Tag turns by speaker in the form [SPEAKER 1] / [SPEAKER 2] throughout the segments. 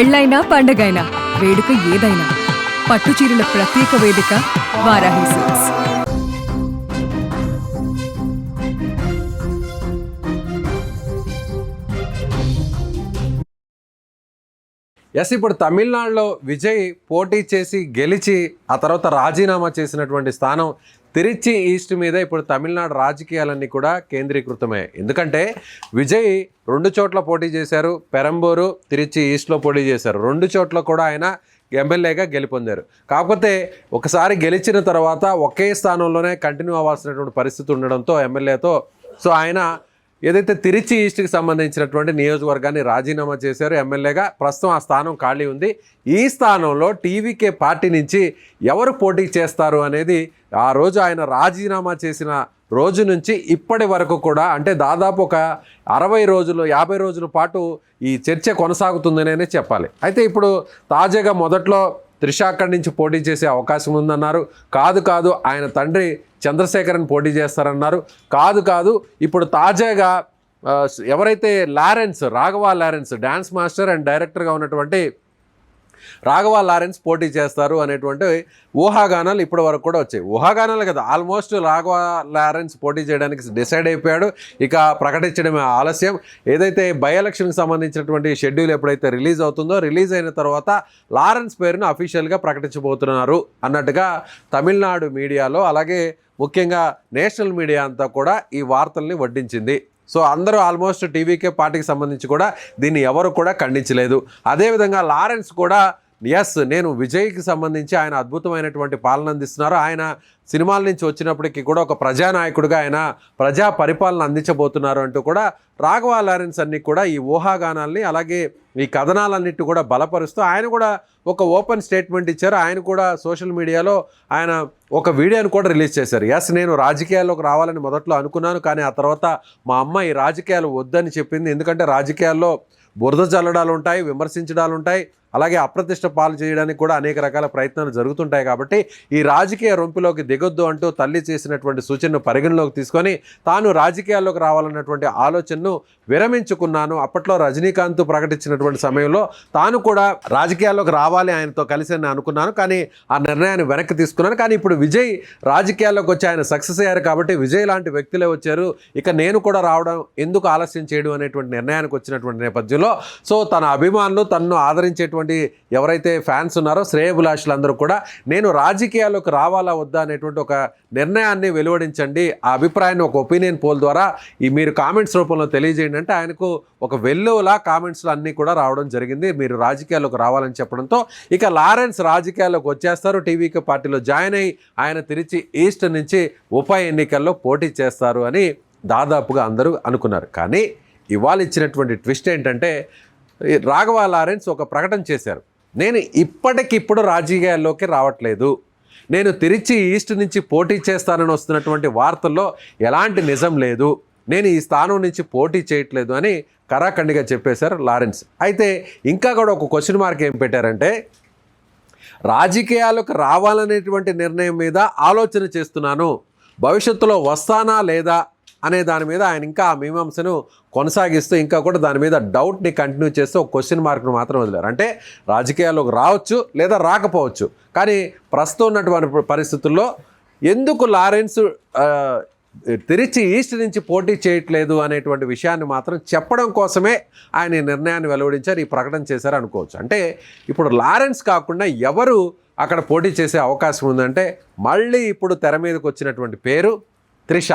[SPEAKER 1] పెళ్ళైనా పండగైనా వేడుక ఏదైనా పట్టుచీరల ప్రత్యేక వేదిక వారాహి సిల్క్స్.
[SPEAKER 2] ఇప్పుడు తమిళనాడులో విజయ్ పోటీ చేసి గెలిచి ఆ తర్వాత రాజీనామా చేసినటువంటి స్థానం తిరుచి ఈస్ట్ మీద ఇప్పుడు తమిళనాడు రాజకీయాలన్నీ కూడా కేంద్రీకృతమే. ఎందుకంటే విజయ్ 2 చోట్ల పోటీ చేశారు, పెరంబూరు, తిరుచి ఈస్ట్లో పోటీ చేశారు. 2 చోట్ల కూడా ఆయన ఎమ్మెల్యేగా గెలుపొందారు. కాకపోతే ఒకసారి గెలిచిన తర్వాత ఒకే స్థానంలోనే కంటిన్యూ అవ్వాల్సినటువంటి పరిస్థితి ఉండడంతో ఎమ్మెల్యేతో ఆయన ఏదైతే తిరుచి ఈస్ట్కి సంబంధించినటువంటి నియోజకవర్గాన్ని రాజీనామా చేశారు ఎమ్మెల్యేగా. ప్రస్తుతం ఆ స్థానం ఖాళీ ఉంది. ఈ స్థానంలో టీవీకే పార్టీ నుంచి ఎవరు పోటీ చేస్తారు అనేది ఆ రోజు ఆయన రాజీనామా చేసిన రోజు నుంచి ఇప్పటి వరకు కూడా, అంటే దాదాపు ఒక 60 రోజులు 50 రోజుల పాటు ఈ చర్చ కొనసాగుతుందనే చెప్పాలి. అయితే ఇప్పుడు తాజాగా మొదట్లో త్రిష అక్కడి నుంచి పోటీ చేసే అవకాశం ఉందన్నారు. కాదు ఆయన తండ్రి చంద్రశేఖరన్ పోటీ చేస్తారన్నారు. కాదు ఇప్పుడు తాజాగా ఎవరైతే Raghava Lawrence dance master and డైరెక్టర్గా ఉన్నటువంటి రాఘవ లారెన్స్ పోటీ చేస్తారు అనేటువంటి ఊహాగానాలు ఇప్పటి వరకు కూడా వచ్చాయి. ఊహాగానాలు కదా, ఆల్మోస్ట్ రాఘవ లారెన్స్ పోటీ చేయడానికి డిసైడ్ అయిపోయాడు. ఇక ప్రకటించడమే ఆలస్యం. ఏదైతే బై ఎలక్షన్కి సంబంధించినటువంటి షెడ్యూల్ ఎప్పుడైతే రిలీజ్ అవుతుందో, రిలీజ్ అయిన తర్వాత లారెన్స్ పేరును అఫీషియల్గా ప్రకటించబోతున్నారు అన్నట్టుగా తమిళనాడు మీడియాలో, అలాగే ముఖ్యంగా నేషనల్ మీడియా అంతా కూడా ఈ వార్తల్ని వడ్డించింది. సో అందరూ ఆల్మోస్ట్ టీవీకే పార్టీకి సంబంధించి కూడా దీన్ని ఎవరు కూడా ఖండించలేదు. అదేవిధంగా లారెన్స్ కూడా నేను విజయ్కి సంబంధించి ఆయన అద్భుతమైనటువంటి పాలన అందిస్తున్నారు, ఆయన సినిమాల నుంచి వచ్చినప్పటికీ కూడా ఒక ప్రజానాయకుడిగా ఆయన ప్రజా పరిపాలన అందించబోతున్నారు అంటూ కూడా రాఘవ లారెన్స్ అన్ని కూడా ఈ ఊహాగానాల్ని అలాగే ఈ కథనాలన్నిటి కూడా బలపరుస్తూ ఆయన కూడా ఒక ఓపెన్ స్టేట్మెంట్ ఇచ్చారు. ఆయన కూడా సోషల్ మీడియాలో ఆయన ఒక వీడియోని కూడా రిలీజ్ చేశారు. నేను రాజకీయాల్లోకి రావాలని మొదట్లో అనుకున్నాను, కానీ ఆ తర్వాత మా అమ్మ ఈ రాజకీయాలు వద్దని చెప్పింది. ఎందుకంటే రాజకీయాల్లో బురద చల్లడాలు ఉంటాయి, విమర్శించడాలు ఉంటాయి, అలాగే అప్రతిష్ట పాలు చేయడానికి కూడా అనేక రకాల ప్రయత్నాలు జరుగుతుంటాయి. కాబట్టి ఈ రాజకీయ రొంపిలోకి దిగొద్దు అంటూ తల్లి చేసినటువంటి సూచనను పరిగణలోకి తీసుకొని తాను రాజకీయాల్లోకి రావాలన్నటువంటి ఆలోచనను విరమించుకున్నాను. అప్పట్లో రజనీకాంత్ ప్రకటించినటువంటి సమయంలో తాను కూడా రాజకీయాల్లోకి రావాలి ఆయనతో కలిసి అని అనుకున్నాను, కానీ ఆ నిర్ణయాన్ని వెనక్కి తీసుకున్నాను. కానీ ఇప్పుడు విజయ్ రాజకీయాల్లోకి వచ్చి ఆయన సక్సెస్ అయ్యారు కాబట్టి విజయ్ లాంటి వ్యక్తులే వచ్చారు, ఇక నేను కూడా రావడం ఎందుకు ఆలస్యం చేయడం అనేటువంటి నిర్ణయానికి వచ్చినటువంటి నేపథ్యంలో తన అభిమానులు తనను ఆదరించేటువంటి ఎవరైతే ఫ్యాన్స్ ఉన్నారో శ్రేయభిలాషులందరూ కూడా నేను రాజకీయాల్లోకి రావాలా వద్దా అనేటువంటి ఒక నిర్ణయాన్ని వెలువడించండి, ఆ అభిప్రాయాన్ని ఒక ఒపీనియన్ పోల్ ద్వారా మీరు కామెంట్స్ రూపంలో తెలియజేయండి అంటే ఆయనకు ఒక వెల్లువలా కామెంట్స్లో అన్నీ కూడా రావడం జరిగింది. మీరు రాజకీయాల్లోకి రావాలని చెప్పడంతో ఇక లారెన్స్ రాజకీయాల్లోకి వచ్చేస్తారు. టీవీకే పార్టీలో జాయిన్ అయ్యి ఆయన తిరిచి ఈస్ట్ నుంచి ఉప ఎన్నికల్లో పోటీ చేస్తారు అని దాదాపుగా అందరూ అనుకున్నారు. కానీ ఇవాళ ఇచ్చినటువంటి ట్విస్ట్ ఏంటంటే రాఘవ లారెన్స్ ఒక ప్రకటన చేశారు. నేను ఇప్పటికిప్పుడు రాజకీయాల్లోకి రావట్లేదు, నేను తిరిచి ఈస్ట్ నుంచి పోటీ చేస్తానని వస్తున్నటువంటి వార్తల్లో ఎలాంటి నిజం లేదు, నేను ఈ స్థానం నుంచి పోటీ చేయట్లేదు అని కరాఖండిగా చెప్పేశారు లారెన్స్. అయితే ఇంకా కూడా ఒక క్వశ్చన్ మార్క్ ఏం పెట్టారంటే రాజకీయాలకు రావాలనేటువంటి నిర్ణయం మీద ఆలోచన చేస్తున్నాను, భవిష్యత్తులో వస్తానా లేదా అనే దాని మీద ఆయన ఇంకా ఆ మీమాంసను కొనసాగిస్తూ ఇంకా కూడా దాని మీద డౌట్ని కంటిన్యూ చేస్తూ ఒక క్వశ్చన్ మార్క్ను మాత్రం వదిలేరు. అంటే రాజకీయాల్లోకి రావచ్చు లేదా రాకపోవచ్చు, కానీ ప్రస్తుతం ఉన్నటువంటి పరిస్థితుల్లో ఎందుకు లారెన్స్ తిరిచి ఈస్ట్ నుంచి పోటీ చేయట్లేదు అనేటువంటి విషయాన్ని మాత్రం చెప్పడం కోసమే ఆయన ఈ నిర్ణయాన్ని వెలువడించారు, ఈ ప్రకటన చేశారు అనుకోవచ్చు. అంటే ఇప్పుడు లారెన్స్ కాకుండా ఎవరు అక్కడ పోటీ చేసే అవకాశం ఉందంటే మళ్ళీ ఇప్పుడు తెర మీదకి వచ్చినటువంటి పేరు త్రిష.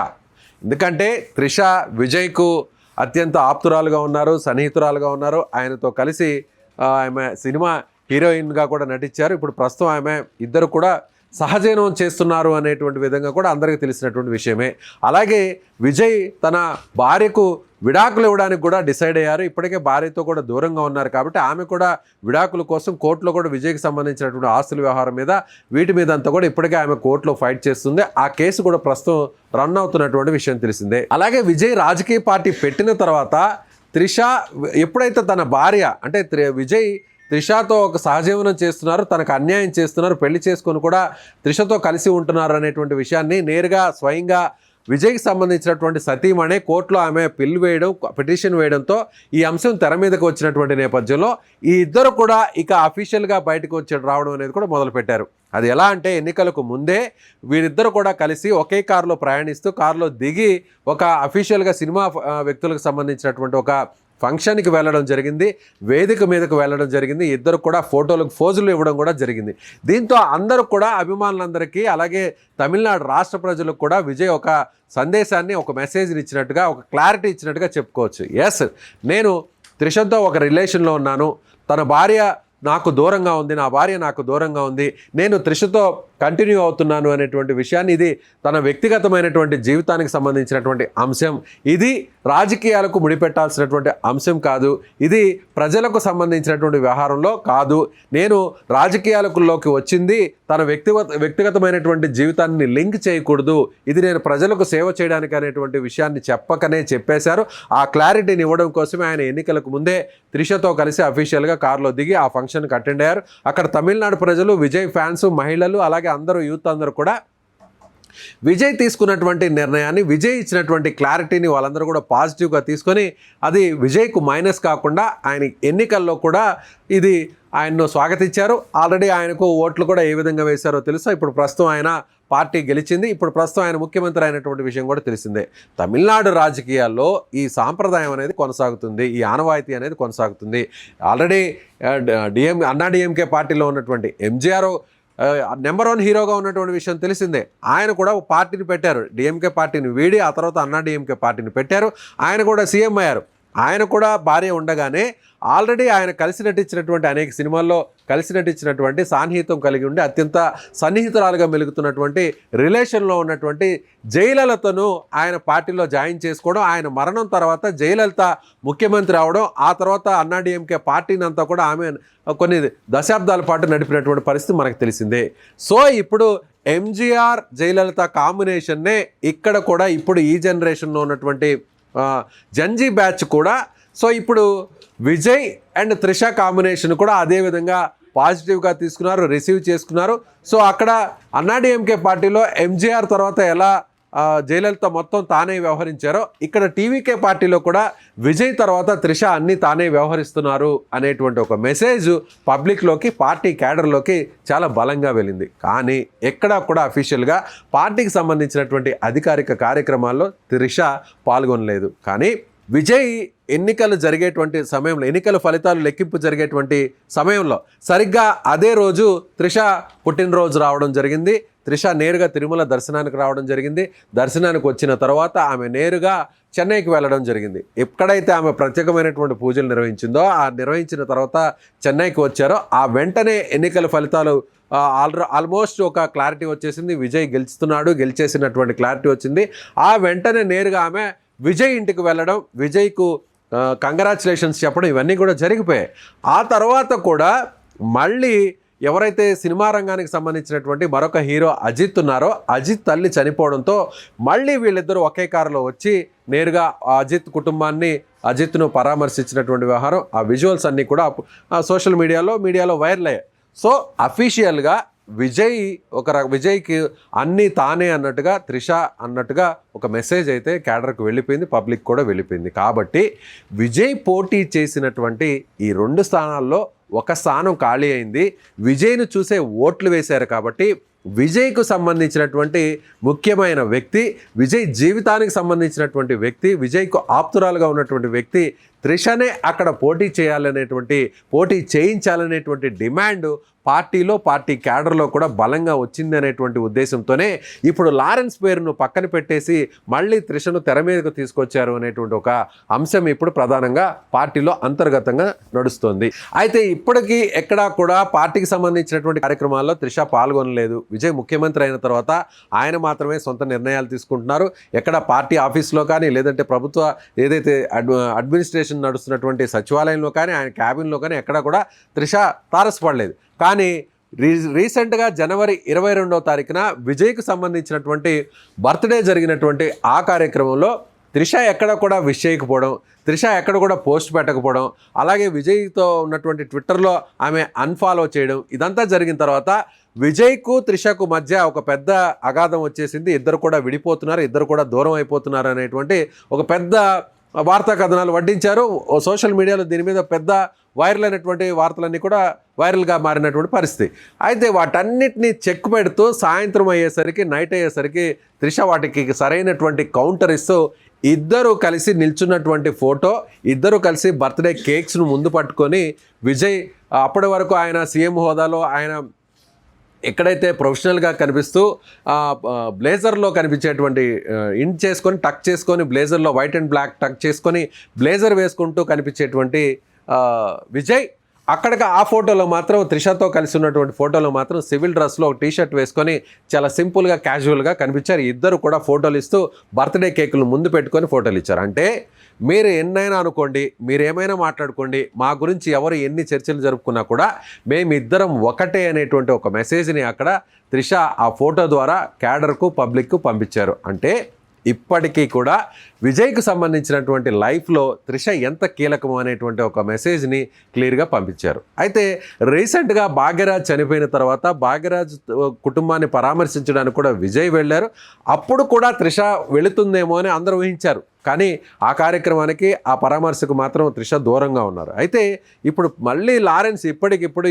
[SPEAKER 2] ఎందుకంటే త్రిష విజయ్కు అత్యంత ఆప్తురాలుగా ఉన్నారు, సన్నిహితురాలుగా ఉన్నారు, ఆయనతో కలిసి ఆమె సినిమా హీరోయిన్గా కూడా నటించారు. ఇప్పుడు ప్రస్తుతం ఆమె ఇద్దరు కూడా సహజీవనం చేస్తున్నారు అనేటువంటి విధంగా కూడా అందరికీ తెలిసినటువంటి విషయమే. అలాగే విజయ్ తన భార్యకు విడాకులు ఇవ్వడానికి కూడా డిసైడ్ అయ్యారు. ఇప్పటికే భార్యతో కూడా దూరంగా ఉన్నారు కాబట్టి ఆమె కూడా విడాకుల కోసం కోర్టులో కూడా విజయ్కి సంబంధించినటువంటి ఆస్తుల వ్యవహారం మీద వీటి మీద అంతా కూడా ఇప్పటికే ఆమె కోర్టులో ఫైట్ చేస్తుంది. ఆ కేసు కూడా ప్రస్తుతం రన్ అవుతున్నటువంటి విషయం తెలిసిందే. అలాగే విజయ్ రాజకీయ పార్టీ పెట్టిన తర్వాత త్రిష ఎప్పుడైతే తన భార్య అంటే విజయ్ త్రిషతో ఒక సహజీవనం చేస్తున్నారు, తనకు అన్యాయం చేస్తున్నారు, పెళ్లి చేసుకొని కూడా త్రిషతో కలిసి ఉంటున్నారు అనేటువంటి విషయాన్ని నేరుగా స్వయంగా విజయ్కి సంబంధించినటువంటి సతీమణి కోర్టులో ఆమె పిటిషన్ వేయడంతో ఈ అంశం తెర మీదకి వచ్చినటువంటి నేపథ్యంలో ఈ ఇద్దరు కూడా ఇక అఫీషియల్గా బయటకు వచ్చి రావడం అనేది కూడా మొదలుపెట్టారు. అది ఎలా అంటే ఎన్నికలకు ముందే వీరిద్దరు కూడా కలిసి ఒకే కారులో ప్రయాణిస్తూ కారులో దిగి ఒక అఫీషియల్గా సినిమా వ్యక్తులకు సంబంధించినటువంటి ఒక ఫంక్షన్కి వెళ్ళడం జరిగింది, వేదిక మీదకు వెళ్ళడం జరిగింది. ఇద్దరు కూడా ఫోటోలకు ఫోజులు ఇవ్వడం కూడా జరిగింది. దీంతో అందరూ కూడా అభిమానులందరికీ అలాగే తమిళనాడు రాష్ట్ర ప్రజలకు కూడా విజయ్ ఒక సందేశాన్ని ఒక మెసేజ్ని ఇచ్చినట్టుగా ఒక క్లారిటీ ఇచ్చినట్టుగా చెప్పుకోవచ్చు. ఎస్, నేను త్రిషతో ఒక రిలేషన్లో ఉన్నాను, తన భార్య నాకు దూరంగా ఉంది, నా భార్య నాకు దూరంగా ఉంది, నేను త్రిషతో కంటిన్యూ అవుతున్నాను అనేటువంటి విషయాన్ని, ఇది తన వ్యక్తిగతమైనటువంటి జీవితానికి సంబంధించినటువంటి అంశం, ఇది రాజకీయాలకు ముడిపెట్టాల్సినటువంటి అంశం కాదు, ఇది ప్రజలకు సంబంధించినటువంటి వ్యవహారంలో కాదు, నేను రాజకీయాలలోకి వచ్చింది తన వ్యక్తిగతమైనటువంటి జీవితాన్ని లింక్ చేయకూడదు, ఇది నేను ప్రజలకు సేవ చేయడానికి అనేటువంటి విషయాన్ని చెప్పేశారు. ఆ క్లారిటీని ఇవ్వడం కోసమే ఆయన ఎన్నికలకు ముందే త్రిషతో కలిసి అఫీషియల్గా కారులో దిగి ఆ ఫంక్షన్కి అటెండ్ అయ్యారు. అక్కడ తమిళనాడు ప్రజలు, విజయ్ ఫ్యాన్స్, మహిళలు అలాగే అందరూ యూత్ అందరూ కూడా విజయ్ తీసుకున్నటువంటి నిర్ణయాన్ని, విజయ్ ఇచ్చినటువంటి క్లారిటీని వాళ్ళందరూ కూడా పాజిటివ్గా తీసుకొని అది విజయ్కు మైనస్ కాకుండా ఆయన ఎన్నికల్లో కూడా ఇది ఆయన్ను స్వాగతించారు. ఆల్రెడీ ఆయనకు ఓట్లు కూడా ఏ విధంగా వేశారో తెలుసా. ఇప్పుడు ప్రస్తుతం ఆయన పార్టీ గెలిచింది, ఇప్పుడు ప్రస్తుతం ఆయన ముఖ్యమంత్రి అయినటువంటి విషయం కూడా తెలిసిందే. తమిళనాడు రాజకీయాల్లో ఈ సాంప్రదాయం అనేది కొనసాగుతుంది, ఈ ఆనవాయితీ అనేది కొనసాగుతుంది. ఆల్రెడీ అన్నాడీఎంకే పార్టీలో ఉన్నటువంటి ఎంజీఆర్ నెంబర్ 1 హీరోగా ఉన్నటువంటి విషయం తెలిసిందే. ఆయన కూడా పార్టీని పెట్టారు, డిఎంకే పార్టీని వీడి ఆ తర్వాత అన్నాడీఎంకే పార్టీని పెట్టారు. ఆయన కూడా సీఎం అయ్యారు. ఆయన కూడా భార్య ఉండగానే ఆల్రెడీ ఆయన కలిసి నటించినటువంటి అనేక సినిమాల్లో కలిసి నటించినటువంటి సాన్నిహిత్యం కలిగి ఉండి అత్యంత సన్నిహితురాలుగా మెలుగుతున్నటువంటి రిలేషన్లో ఉన్నటువంటి జయలలితను ఆయన పార్టీలో జాయిన్ చేసుకోవడం, ఆయన మరణం తర్వాత జయలలిత ముఖ్యమంత్రి అవడం, ఆ తర్వాత అన్నాడీఎంకే పార్టీని అంతా కూడా ఆమె కొన్ని దశాబ్దాల పాటు నడిపినటువంటి పరిస్థితి మనకు తెలిసిందే. సో ఇప్పుడు ఎంజీఆర్ జయలలిత కాంబినేషన్నే ఇక్కడ కూడా ఇప్పుడు ఈ జనరేషన్లో ఉన్నటువంటి జంజీ బ్యాచ్ కూడా, సో ఇప్పుడు విజయ్ అండ్ త్రిష కాంబినేషన్ కూడా అదేవిధంగా పాజిటివ్గా తీసుకున్నారు, రిసీవ్ చేసుకున్నారు. సో అక్కడ అన్నాడీఎంకే పార్టీలో ఎంజీఆర్ తర్వాత ఎలా జయలలిత మొత్తం తానే వ్యవహరించారో, ఇక్కడ టీవీకే పార్టీలో కూడా విజయ్ తర్వాత త్రిష అన్నీ తానే వ్యవహరిస్తున్నారు అనేటువంటి ఒక మెసేజ్ పబ్లిక్లోకి, పార్టీ క్యాడర్లోకి చాలా బలంగా వెళ్ళింది. కానీ ఎక్కడా కూడా అఫీషియల్గా పార్టీకి సంబంధించినటువంటి అధికారిక కార్యక్రమాల్లో త్రిష పాల్గొనలేదు. కానీ విజయ్ ఎన్నికలు జరిగేటువంటి సమయంలో, ఎన్నికల ఫలితాలు లెక్కింపు జరిగేటువంటి సమయంలో సరిగ్గా అదే రోజు త్రిష పుట్టినరోజు రావడం జరిగింది. త్రిష నేరుగా తిరుమల దర్శనానికి రావడం జరిగింది. దర్శనానికి వచ్చిన తర్వాత ఆమె నేరుగా చెన్నైకి వెళ్ళడం జరిగింది. ఎక్కడైతే ఆమె ప్రత్యేకమైనటువంటి పూజలు నిర్వహించిందో, ఆ నిర్వహించిన తర్వాత చెన్నైకి వచ్చారో ఆ వెంటనే ఎన్నికల ఫలితాలు ఆల్మోస్ట్ ఒక క్లారిటీ వచ్చేసింది. విజయ్ గెలిచేసినటువంటి క్లారిటీ వచ్చింది. ఆ వెంటనే నేరుగా ఆమె విజయ్ ఇంటికి వెళ్ళడం, విజయ్కు కంగ్రాచులేషన్స్ చెప్పడం, ఇవన్నీ కూడా జరిగిపోయాయి. ఆ తర్వాత కూడా మళ్ళీ ఎవరైతే సినిమా రంగానికి సంబంధించినటువంటి మరొక హీరో అజిత్ ఉన్నారో, అజిత్ తల్లి చనిపోవడంతో మళ్ళీ వీళ్ళిద్దరూ ఒకే కారులో వచ్చి నేరుగా అజిత్ కుటుంబాన్ని, అజిత్ను పరామర్శించినటువంటి వ్యవహారం, ఆ విజువల్స్ అన్నీ కూడా సోషల్ మీడియాలో వైరల్ అయ్యాయి. సో అఫీషియల్గా విజయ్కి అన్నీ తానే అన్నట్టుగా, త్రిష అన్నట్టుగా ఒక మెసేజ్ అయితే క్యాడర్కు వెళ్ళిపోయింది, పబ్లిక్ కూడా వెళ్ళిపోయింది. కాబట్టి విజయ్ పోటీ చేసినటువంటి ఈ 2 స్థానాల్లో ఒక స్థానం ఖాళీ అయింది. విజయ్ను చూసే ఓట్లు వేశారు. కాబట్టి విజయ్కు సంబంధించినటువంటి ముఖ్యమైన వ్యక్తి, విజయ్ జీవితానికి సంబంధించినటువంటి వ్యక్తి, విజయ్కు ఆప్తురాలుగా ఉన్నటువంటి వ్యక్తి త్రిషనే అక్కడ పోటీ చేయించాలనేటువంటి డిమాండ్ పార్టీలో, పార్టీ క్యాడర్లో కూడా బలంగా వచ్చింది అనేటువంటి ఉద్దేశంతోనే ఇప్పుడు లారెన్స్ పేరును పక్కన పెట్టేసి మళ్ళీ త్రిషను తెర మీదకు తీసుకొచ్చారు అనేటువంటి ఒక అంశం ఇప్పుడు ప్రధానంగా పార్టీలో అంతర్గతంగా నడుస్తుంది. అయితే ఇప్పటికీ ఎక్కడా కూడా పార్టీకి సంబంధించినటువంటి కార్యక్రమాల్లో త్రిష పాల్గొనలేదు. విజయ్ ముఖ్యమంత్రి అయిన తర్వాత ఆయన మాత్రమే సొంత నిర్ణయాలు తీసుకుంటున్నారు. ఎక్కడ పార్టీ ఆఫీస్లో కానీ, లేదంటే ప్రభుత్వ ఏదైతే అడ్మినిస్ట్రేషన్ నడుస్తున్నటువంటి సచివాలయంలో కానీ, ఆయన క్యాబిన్లో కానీ ఎక్కడా కూడా త్రిష తారసపడలేదు. కానీ రీసెంట్గా జనవరి 22వ తారీఖున విజయ్కి సంబంధించినటువంటి బర్త్డే జరిగినటువంటి ఆ కార్యక్రమంలో త్రిష ఎక్కడ కూడా విష్ చేయకపోవడం, త్రిష ఎక్కడ కూడా పోస్ట్ పెట్టకపోవడం, అలాగే విజయ్తో ఉన్నటువంటి ట్విట్టర్లో ఆమె అన్ఫాలో చేయడం, ఇదంతా జరిగిన తర్వాత విజయ్కు త్రిషకు మధ్య ఒక పెద్ద అగాధం వచ్చేసింది. ఇద్దరు కూడా విడిపోతున్నారు, ఇద్దరు కూడా దూరం అయిపోతున్నారు అనేటువంటి ఒక పెద్ద వార్తా కథనాలు వడ్డించారు. సోషల్ మీడియాలో దీని మీద పెద్ద వైరల్ అయినటువంటి వార్తలన్నీ కూడా వైరల్గా మారినటువంటి పరిస్థితి. అయితే వాటన్నిటిని చెక్ పెడుతూ సాయంత్రం అయ్యేసరికి, నైట్ అయ్యేసరికి త్రిష వాటికి సరైనటువంటి కౌంటర్ ఇస్తూ ఇద్దరు కలిసి నిల్చున్నటువంటి ఫోటో, ఇద్దరు కలిసి బర్త్డే కేక్స్ను ముందు పట్టుకొని విజయ్ అప్పటి వరకు ఆయన సీఎం హోదాలో ఆయన ఎక్కడైతే ప్రొఫెషనల్గా కనిపిస్తూ బ్లేజర్లో కనిపించేటువంటి ఇన్ చేసుకొని టక్ చేసుకొని బ్లేజర్లో వైట్ అండ్ బ్లాక్ టక్ చేసుకొని బ్లేజర్ వేసుకుంటూ కనిపించేటువంటి విజయ్ అక్కడికి ఆ ఫోటోలో మాత్రం త్రిషతో కలిసి ఉన్నటువంటి ఫోటోలో మాత్రం సివిల్ డ్రెస్లో ఒక టీషర్ట్ వేసుకొని చాలా సింపుల్గా క్యాజువల్గా కనిపించారు. ఇద్దరు కూడా ఫోటోలు ఇస్తూ బర్త్డే కేకులు ముందు పెట్టుకొని ఫోటోలు ఇచ్చారు. అంటే మీరు ఎన్నైనా అనుకోండి, మీరు ఏమైనా మాట్లాడుకోండి, మా గురించి ఎవరు ఎన్ని చర్చలు జరుపుకున్నా కూడా మేమిద్దరం ఒకటే అనేటువంటి ఒక మెసేజ్ని అక్కడ త్రిష ఆ ఫోటో ద్వారా క్యాడర్కు పబ్లిక్కు పంపించారు. అంటే ఇప్పటికీ కూడా విజయ్కు సంబంధించినటువంటి లైఫ్లో త్రిష ఎంత కీలకము అనేటువంటి ఒక మెసేజ్ని క్లియర్గా పంపించారు. అయితే రీసెంట్గా భాగ్యరాజ్ చనిపోయిన తర్వాత భాగ్యరాజ్ కుటుంబాన్ని పరామర్శించడానికి కూడా విజయ్ వెళ్ళారు. అప్పుడు కూడా త్రిష వెళుతుందేమో అని అందరూ ఊహించారు. కానీ ఆ కార్యక్రమానికి ఆ పరామర్శకు మాత్రం త్రిష దూరంగా ఉన్నారు. అయితే ఇప్పుడు మళ్ళీ లారెన్స్ ఇప్పటికిప్పుడు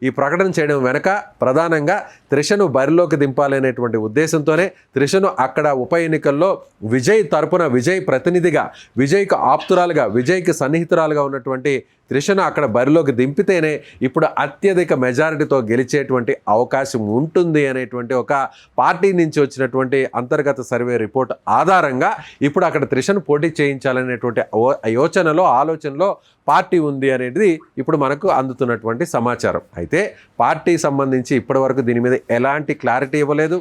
[SPEAKER 2] ఈ ప్రకటన చేయడం వెనక ప్రధానంగా త్రిషను బరిలోకి దింపాలనేటువంటి ఉద్దేశంతోనే త్రిషను అక్కడ ఉప ఎన్నికల్లో విజయ్ తరపున, విజయ్ ప్రతినిధిగా, విజయ్కి ఆప్తురాలుగా, విజయ్కి సన్నిహితురాలుగా ఉన్నటువంటి త్రిషను అక్కడ బరిలోకి దింపితేనే ఇప్పుడు అత్యధిక మెజారిటీతో గెలిచేటువంటి అవకాశం ఉంటుంది అనేటువంటి ఒక పార్టీ నుంచి వచ్చినటువంటి అంతర్గత సర్వే రిపోర్ట్ ఆధారంగా ఇప్పుడు అక్కడ త్రిషను పోటీ చేయించాలనేటువంటి యోచనలో, ఆలోచనలో పార్టీ ఉంది అనేది ఇప్పుడు మనకు అందుతున్నటువంటి సమాచారం. అయితే పార్టీ సంబంధించి ఇప్పటివరకు దీని మీద ఎలాంటి క్లారిటీ ఇవ్వలేదు.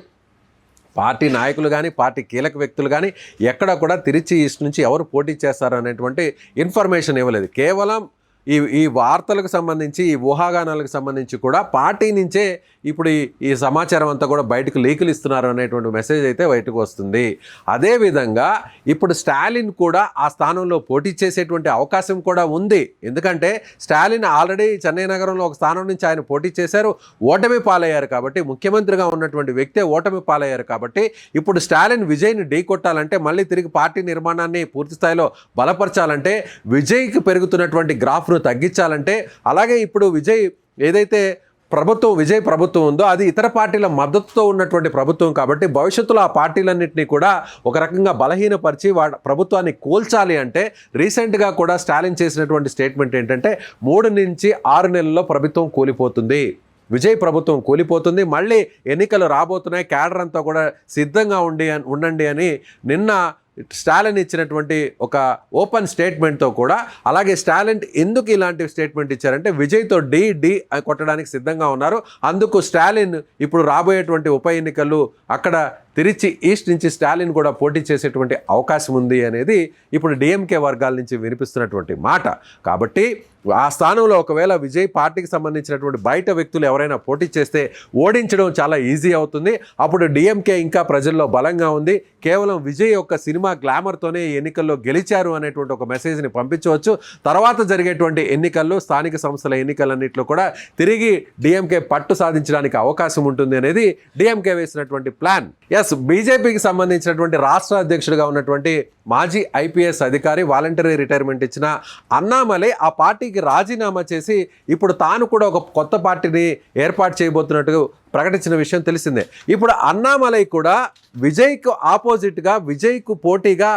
[SPEAKER 2] పార్టీ నాయకులు కానీ, పార్టీ కీలక వ్యక్తులు కానీ ఎక్కడ కూడా తిరిచి ఈస్ట్ నుంచి ఎవరు పోటీ చేస్తారు అనేటువంటి ఇన్ఫర్మేషన్ ఇవ్వలేదు. కేవలం ఈ వార్తలకు సంబంధించి, ఈ ఊహాగానాలకు సంబంధించి కూడా పార్టీ నుంచే ఇప్పుడు ఈ సమాచారం అంతా కూడా బయటకు లీకులు ఇస్తున్నారు అనేటువంటి మెసేజ్ అయితే బయటకు వస్తుంది. అదేవిధంగా ఇప్పుడు స్టాలిన్ కూడా ఆ స్థానంలో పోటీ చేసేటువంటి అవకాశం కూడా ఉంది. ఎందుకంటే స్టాలిన్ ఆల్రెడీ చెన్నై నగరంలో ఒక స్థానం నుంచి ఆయన పోటీ చేశారు, ఓటమి పాలయ్యారు. కాబట్టి ముఖ్యమంత్రిగా ఉన్నటువంటి వ్యక్తే ఓటమి పాలయ్యారు. కాబట్టి ఇప్పుడు స్టాలిన్ విజయ్ని ఢీకొట్టాలంటే, మళ్ళీ తిరిగి పార్టీ నిర్మాణాన్ని పూర్తి స్థాయిలో బలపరచాలంటే, విజయ్కి పెరుగుతున్నటువంటి గ్రాఫ్ను తగ్గించాలంటే, అలాగే ఇప్పుడు విజయ్ ఏదైతే విజయ్ ప్రభుత్వం ఉందో అది ఇతర పార్టీల మద్దతుతో ఉన్నటువంటి ప్రభుత్వం. కాబట్టి భవిష్యత్తులో ఆ పార్టీలన్నింటినీ కూడా ఒక రకంగా బలహీనపరిచి ప్రభుత్వాన్ని కూల్చాలి అంటే, రీసెంట్గా కూడా స్టాలిన్ చేసినటువంటి స్టేట్మెంట్ ఏంటంటే 3 నుంచి 6 నెలల్లో ప్రభుత్వం కూలిపోతుంది, విజయ్ ప్రభుత్వం కూలిపోతుంది, మళ్ళీ ఎన్నికలు రాబోతున్నాయి, క్యాడర్ అంతా కూడా సిద్ధంగా ఉండండి అని నిన్న స్టాలిన్ ఇచ్చినటువంటి ఒక ఓపెన్ స్టేట్మెంట్తో కూడా, అలాగే స్టాలిన్ ఎందుకు ఇలాంటి స్టేట్మెంట్ ఇచ్చారంటే విజయ్తో డి కొట్టడానికి సిద్ధంగా ఉన్నారు. అందుకు స్టాలిన్ ఇప్పుడు రాబోయేటువంటి ఉప ఎన్నికలు అక్కడ తిరిచి ఈస్ట్ నుంచి స్టాలిన్ కూడా పోటీ చేసేటువంటి అవకాశం ఉంది అనేది ఇప్పుడు డిఎంకే వర్గాల నుంచి వినిపిస్తున్నటువంటి మాట. కాబట్టి ఆ స్థానంలో ఒకవేళ విజయ్ పార్టీకి సంబంధించినటువంటి బయట వ్యక్తులు ఎవరైనా పోటీ చేస్తే ఓడించడం చాలా ఈజీ అవుతుంది. అప్పుడు డిఎంకే ఇంకా ప్రజల్లో బలంగా ఉంది. కేవలం విజయ్ యొక్క సినిమా గ్లామర్తోనే ఎన్నికల్లో గెలిచారు అనేటువంటి ఒక మెసేజ్ని పంపించవచ్చు. తర్వాత జరిగేటువంటి ఎన్నికల్లో, స్థానిక సంస్థల ఎన్నికలన్నింటిలో కూడా తిరిగి డిఎంకే పట్టు సాధించడానికి అవకాశం ఉంటుంది అనేది డిఎంకే వేసినటువంటి ప్లాన్. బీజేపీకి సంబంధించినటువంటి రాష్ట్ర అధ్యక్షుడిగా ఉన్నటువంటి మాజీ ఐపీఎస్ అధికారి, వాలంటరీ రిటైర్మెంట్ ఇచ్చిన అన్నామలై ఆ పార్టీకి రాజీనామా చేసి ఇప్పుడు తాను కూడా ఒక కొత్త పార్టీని ఏర్పాటు చేయబోతున్నట్టు ప్రకటించిన విషయం తెలిసిందే. ఇప్పుడు అన్నామలై కూడా విజయ్కు ఆపోజిట్గా, విజయ్కు పోటీగా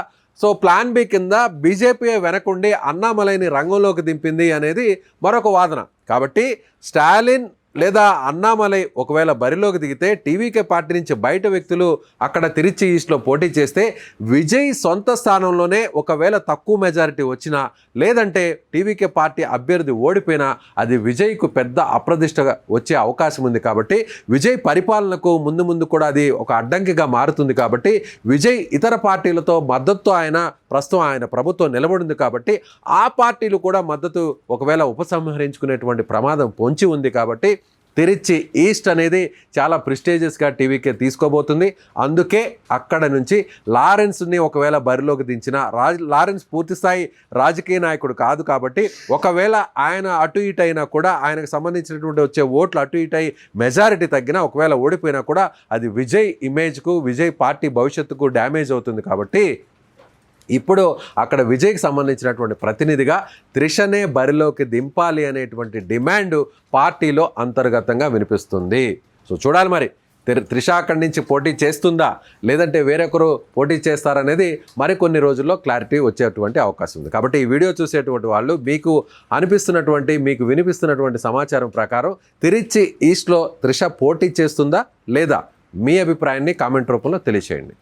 [SPEAKER 2] ప్లాన్ బి కింద బీజేపీ వెనకుండి అన్నామలైని రంగంలోకి దింపింది అనేది మరొక వాదన. కాబట్టి స్టాలిన్ లేదా అన్నామలై ఒకవేళ బరిలోకి దిగితే టీవీకే పార్టీ నుంచి బయట వ్యక్తులు అక్కడ తిరిచి ఈస్ట్లో పోటీ చేస్తే విజయ్ సొంత స్థానంలోనే ఒకవేళ తక్కువ మెజారిటీ వచ్చినా, లేదంటే టీవీకే పార్టీ అభ్యర్థి ఓడిపోయినా అది విజయ్కు పెద్ద అప్రదిష్టగా వచ్చే అవకాశం ఉంది. కాబట్టి విజయ్ పరిపాలనకు ముందు కూడా అది ఒక అడ్డంకిగా మారుతుంది. కాబట్టి విజయ్ ఇతర పార్టీలతో మద్దతుతో ప్రస్తుతం ఆయన ప్రభుత్వం నిలబడింది. కాబట్టి ఆ పార్టీలు కూడా మద్దతు ఒకవేళ ఉపసంహరించుకునేటువంటి ప్రమాదం పొంచి ఉంది. కాబట్టి తిరిచి ఈస్ట్ అనేది చాలా ప్రిస్టేజియస్గా టీవీకే తీసుకోబోతుంది. అందుకే అక్కడ నుంచి లారెన్స్ని ఒకవేళ బరిలోకి దించిన లారెన్స్ పూర్తిస్థాయి రాజకీయ నాయకుడు కాదు కాబట్టి ఒకవేళ ఆయన అటు ఇటు అయినా కూడా ఆయనకు సంబంధించినటువంటి వచ్చే ఓట్లు అటు ఇటు అయి మెజారిటీ తగ్గినా ఒకవేళ ఓడిపోయినా కూడా అది విజయ్ ఇమేజ్కు విజయ్ పార్టీ భవిష్యత్తుకు డ్యామేజ్ అవుతుంది. కాబట్టి ఇప్పుడు అక్కడ విజయ్కి సంబంధించినటువంటి ప్రతినిధిగా త్రిషనే బరిలోకి దింపాలి అనేటువంటి డిమాండ్ పార్టీలో అంతర్గతంగా వినిపిస్తుంది. సో చూడాలి మరి త్రిష అక్కడి నుంచి పోటీ చేస్తుందా లేదంటే వేరొకరు పోటీ చేస్తారనేది మరికొన్ని రోజుల్లో క్లారిటీ వచ్చేటువంటి అవకాశం ఉంది. కాబట్టి ఈ వీడియో చూసేటువంటి వాళ్ళు మీకు అనిపిస్తున్నటువంటి మీకు వినిపిస్తున్నటువంటి సమాచారం ప్రకారం తిరిచి ఈస్ట్లో త్రిష పోటీ చేస్తుందా లేదా మీ అభిప్రాయాన్ని కామెంట్ రూపంలో తెలియచేయండి.